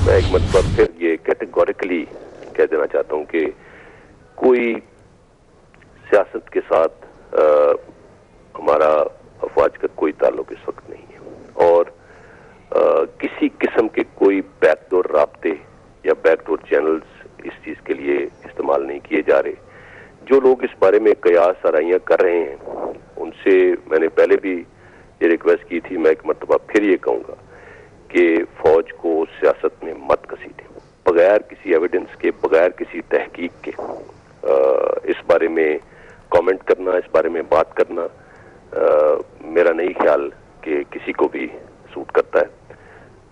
मैं एक मतलब फिर ये कैटेगोरिकली कह देना चाहता हूं कि कोई सियासत के साथ हमारा अफवाज का कोई ताल्लुक इस वक्त नहीं है और किसी किस्म के कोई बैकडोर राब्ते या बैकडोर चैनल्स इस चीज के लिए इस्तेमाल नहीं किए जा रहे। जो लोग इस बारे में कयास आराइयां कर रहे हैं उनसे मैंने पहले भी ये रिक्वेस्ट की थी, मैं एक मरतबा फिर ये कहूंगा कि फौज को सियासत में मत घसीटें। बगैर किसी एविडेंस के, बगैर किसी तहकीक के इस बारे में कमेंट करना, इस बारे में बात करना मेरा नहीं ख्याल कि किसी को भी सूट करता है।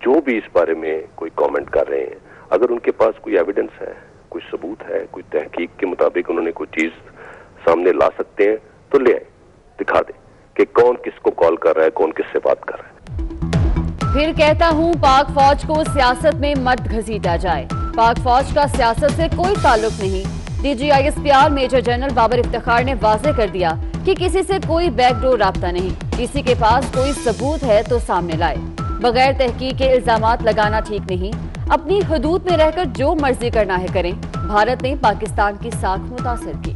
जो भी इस बारे में कोई कमेंट कर रहे हैं, अगर उनके पास कोई एविडेंस है, कोई सबूत है, कोई तहकीक के मुताबिक उन्होंने कोई चीज सामने ला सकते हैं तो ले आए, दिखा दे कि कौन किसको कॉल कर रहा है, कौन किससे बात कर रहा है। फिर कहता हूं, पाक फौज को सियासत में मत घसीटा जाए। पाक फौज का सियासत से कोई ताल्लुक नहीं। DGISPR major general Babar Iftikhar ने वाज़ेह कर दिया कि किसी से कोई बैकडोर राब्ता नहीं। किसी के पास कोई सबूत है तो सामने लाए। बगैर तहकीक के इल्जामात लगाना ठीक नहीं। अपनी हदूद में रहकर जो मर्जी करना है करें। भारत ने पाकिस्तान की साख मुतासिर की।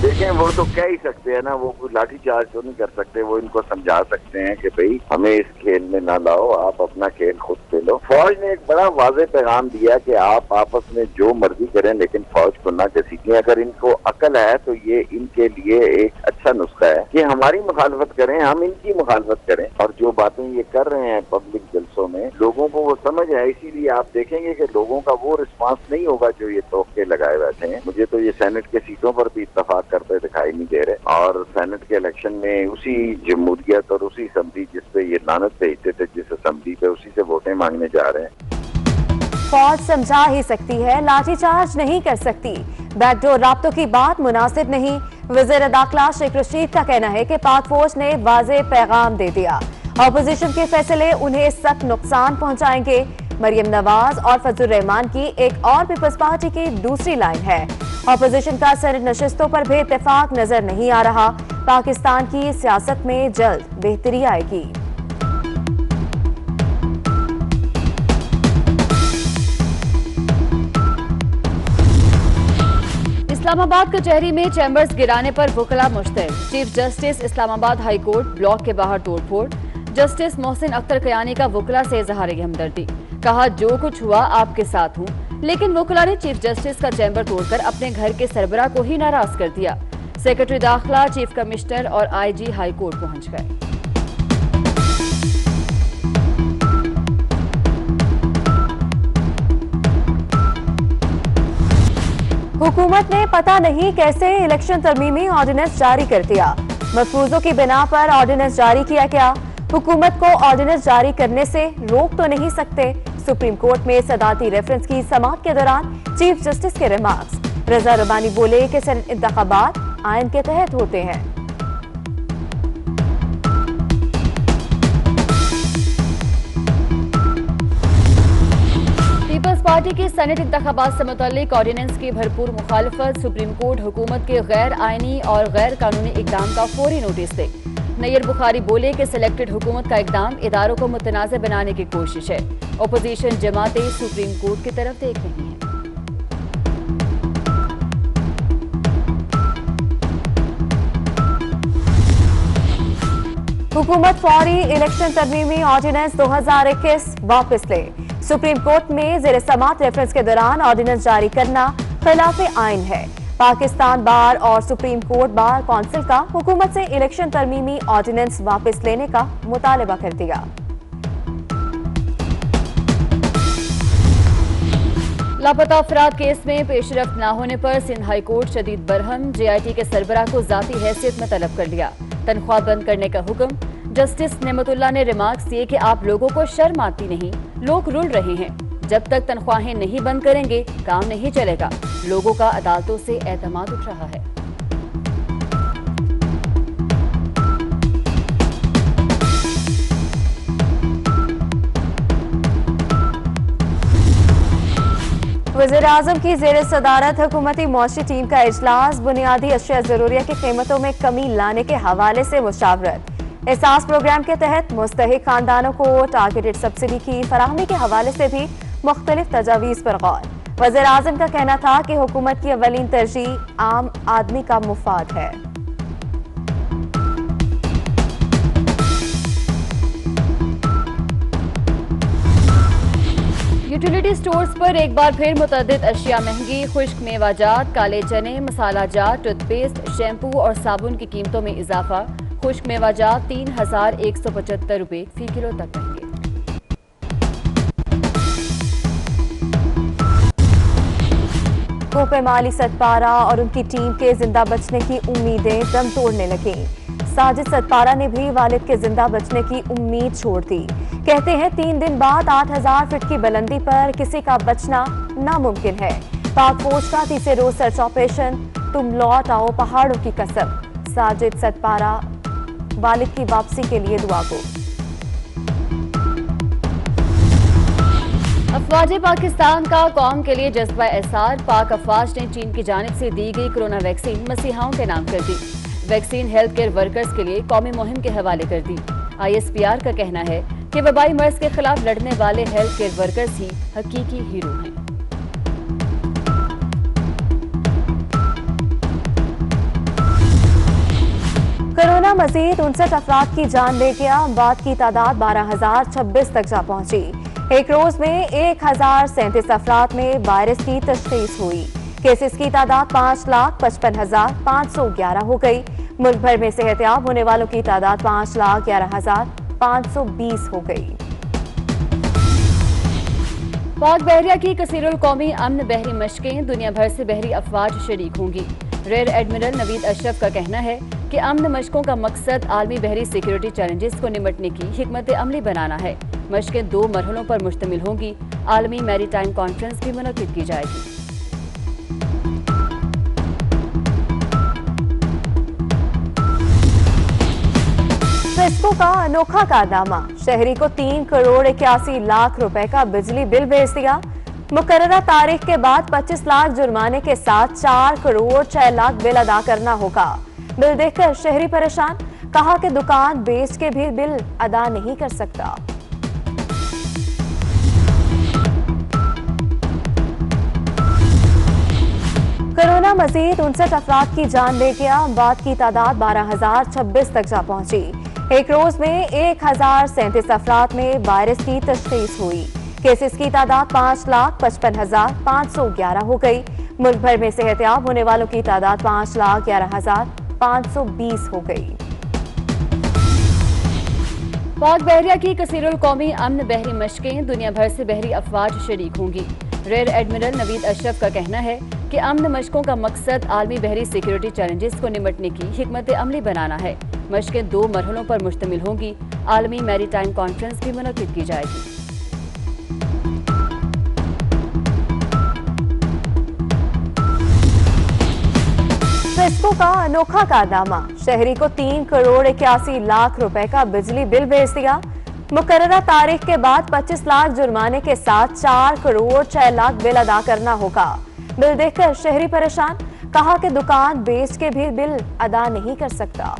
देखें, वो तो कह ही सकते हैं ना, वो कोई लाठीचार्ज तो नहीं कर सकते। वो इनको समझा सकते हैं कि भाई हमें इस खेल में ना लाओ, आप अपना खेल खुद खेलो। फौज ने एक बड़ा वाज़ेह पैगाम दिया कि आप आपस में जो मर्जी करें लेकिन फौज को ना घसीटें। अगर इनको अकल है तो ये इनके लिए एक अच्छा नुस्खा है कि हमारी मुखालफत करें, हम इनकी मुखालफत करें। और जो बातें ये कर रहे हैं पब्लिक जलसों में, लोगों को वो समझ है। इसीलिए आप देखेंगे कि लोगों का वो रिस्पांस नहीं होगा जो ये तोहफे लगाए बैठे हैं। मुझे तो ये सेनेट के सीटों पर भी इत्तफाक करते दिखाई नहीं दे रहे और सेनेट के इलेक्शन में उसी जमहूरियत और उसी असेंबली जिस पे ये लानत भेजते थे, जिस असेंबली पे, उसी से वोटें मांगने जा रहे हैं। फौज समझा ही सकती है, लाठीचार्ज नहीं कर सकती। बैकडोर राब्तों की बात मुनासिब नहीं। वज़ीर दाखिला शेख रशीद का कहना है कि पाक फौज ने वाज़ेह पैगाम दे दिया। ऑपोजिशन के फैसले उन्हें सख्त नुकसान पहुंचाएंगे। मरियम नवाज और फजल रहमान की एक और पीपल्स पार्टी की दूसरी लाइन है। ऑपोजिशन का सेनेट नशिस्तों पर भी इत्तेफाक नजर नहीं आ रहा। पाकिस्तान की सियासत में जल्द बेहतरी आएगी। इस्लामाबाद कचहरी में चैम्बर्स गिराने पर वकला मुश्तैल। Chief justice Islamabad high court block के बाहर तोड़फोड़। जस्टिस मोहसिन अख्तर कयानी का वकला से इजहार हमदर्दी। कहा, जो कुछ हुआ आपके साथ हूँ। लेकिन वकला ने चीफ जस्टिस का चैम्बर तोड़कर अपने घर के सरबराह को ही नाराज कर दिया। सेक्रेटरी दाखिला, चीफ कमिश्नर और IG हाई कोर्ट पहुंच गए। हुकूमत ने पता नहीं कैसे इलेक्शन तरमीमी ऑर्डिनेंस जारी कर दिया। मफरूजों की बिना पर ऑर्डिनेंस जारी किया गया। हुकूमत को ऑर्डिनेंस जारी करने से रोक तो नहीं सकते। सुप्रीम कोर्ट में सदाती रेफरेंस की समाअत के दौरान चीफ जस्टिस के रिमार्क्स। रजा रबानी बोले कि सेनेट इंतखाबात आइन के तहत होते हैं। पीपल्स पार्टी की सेनेट इंतखाबात से मुताल्लिक ऑर्डिनेंस की भरपूर मुखालफत। सुप्रीम कोर्ट हुकूमत के गैर आइनी और गैर कानूनी इकदाम का फौरी नोटिस दे। नैयर बुखारी बोले कि सिलेक्टेड हुकूमत का इकदाम इदारों को मुतनाज़ बनाने की कोशिश है। अपोजिशन जमातें सुप्रीम कोर्ट की तरफ देख रही हैं। हुकूमत फौरी इलेक्शन तरमीमी ऑर्डिनेंस 2021 वापस ले। सुप्रीम कोर्ट में ज़ेर समाअत रेफरेंस के दौरान ऑर्डिनेंस जारी करना खिलाफ आइन है। पाकिस्तान बार और सुप्रीम कोर्ट बार काउंसिल का हुकूमत से इलेक्शन तरमीमी ऑर्डिनेंस वापस लेने का मुतालबा कर दिया। लापता अफराद केस में पेशरफ्त न होने पर सिंध हाई कोर्ट शदीद बरहम। JIT के सरबराह को जाती हैसियत में तलब कर लिया। तनख्वाह बंद करने का हुक्म। जस्टिस नेमतुल्लाह ने रिमार्क्स दिए कि आप लोगों को शर्म आती नहीं, लोग रुल रहे हैं। जब तक तनख्वाहें नहीं बंद करेंगे काम नहीं चलेगा। लोगों का अदालतों से एतमाद उठ रहा है। वज़ीर आज़म की ज़ेर सदारत हुकूमती मौशी टीम का इजलास। बुनियादी अशिया ज़रूरिया की कीमतों में कमी लाने के हवाले से मुशावरत। एहसास प्रोग्राम के तहत मुस्तहिक खानदानों को टारगेटेड सब्सिडी की फराहमी के हवाले से भी मुख्तलिफ तजावीज़ पर गौर। वज़ीर आज़म का कहना था कि हुकूमत की अवलीन तरजीह आम आदमी का मुफाद है। यूटिलिटी स्टोर्स पर एक बार फिर मुतअद्दिद अशिया महंगी। खुश्क मेवाजात, काले चने, मसालाजात, टूथपेस्ट, शैम्पू और साबुन की कीमतों में इजाफा। खुश्क मेवाजात 3175 रुपये फी किलो तक महंगे। कोपे माली सतपारा और उनकी टीम के जिंदा बचने की उम्मीदें दम तोड़ने लगी। साजिद सतपारा ने भी वालिद के जिंदा बचने की उम्मीद छोड़ दी। कहते हैं 3 दिन बाद 8000 फीट की बुलंदी पर किसी का बचना नामुमकिन है। पाक फौज का तीसरे रोज सर्च ऑपरेशन, तुम लौट आओ पहाड़ों की कसम। साजिद सतपारा वालिद की वापसी के लिए दुआ गो। अफवाज पाकिस्तान का कौम के लिए जज्बा एहसार। पाक अफवाज ने चीन की जानिब से दी गई कोरोना वैक्सीन मसीहाओं के नाम कर दी। वैक्सीन हेल्थ केयर वर्कर्स के लिए कौमी मुहिम के हवाले कर दी। ISPR का कहना है कि वबाई मर्ज के खिलाफ लड़ने वाले हेल्थ केयर वर्कर्स ही हकीकी हीरो हैं। कोरोना मजीद 59 अफराद की जान ले गया। अमवात की तादाद 12,026 तक जा पहुंची। एक रोज में 1037 अफराद में वायरस की तशखीस हुई। केसेस की तादाद 5,55,511 हो गई। मुल्क भर में सेहतयाब होने वालों की तादाद 5,11,520 हो गई। पाक बहरिया की कसीरुल कौमी अमन बहरी मशकें, दुनिया भर से बहरी अफवाज शरीक होंगी। रेयर एडमिरल नवीद अशरफ का कहना है कि अमन मशकों का मकसद आलमी बहरी सिक्योरिटी चैलेंजेस को निपटने की हिकमत अमली बनाना है। मशकें 2 मरहलों पर मुश्तमिल होंगी। आलमी मैरीटाइम कॉन्फ्रेंस भी मुनक्किद की जाएगी। फेस्को का अनोखा कारनामा, शहरी को 3 करोड़ 81 लाख रुपए का बिजली बिल भेज दिया। मुकर्ररा तारीख के बाद 25 लाख जुर्माने के साथ 4 करोड़ 6 लाख बिल अदा करना होगा। बिल देखकर शहरी परेशान, कहा कि दुकान बेच के भी बिल अदा नहीं कर सकता। कोरोना मजीद 59 अफराद की जान ले गया। अमवात की तादाद 12,026 तक जा पहुंची। एक रोज में 1037 अफराद में वायरस की तशखीस हुई। केसेस की तादाद 5,55,511 हो गई। मुल्क भर में सेहतयाब होने वालों की तादाद 5,11,520 हो गई। पाक बहरिया की कसीरुल कौमी अमन बहरी मशकें, दुनिया भर से बहरी अफवाज शरीक होंगी। रेयर एडमिरल नवीद अशरफ का कहना है कि अमन मशकों का मकसद आलमी बहरी सिक्योरिटी चैलेंजेस को निपटने की हिकमत अमली बनाना है। मशकें 2 मरहलों पर मुश्तमिल होंगी। आलमी मैरीटाइम कॉन्फ्रेंस भी मुनक्किद की जाएगी। फेस्को का अनोखा कारनामा, शहरी को 3 करोड़ 81 लाख रुपए का बिजली बिल भेज दिया। मुकर्ररा तारीख के बाद 25 लाख जुर्माने के साथ 4 करोड़ 6 लाख बिल अदा करना होगा। बिल देखकर शहरी परेशान, कहा कि दुकान बेच के भी बिल अदा नहीं कर सकता।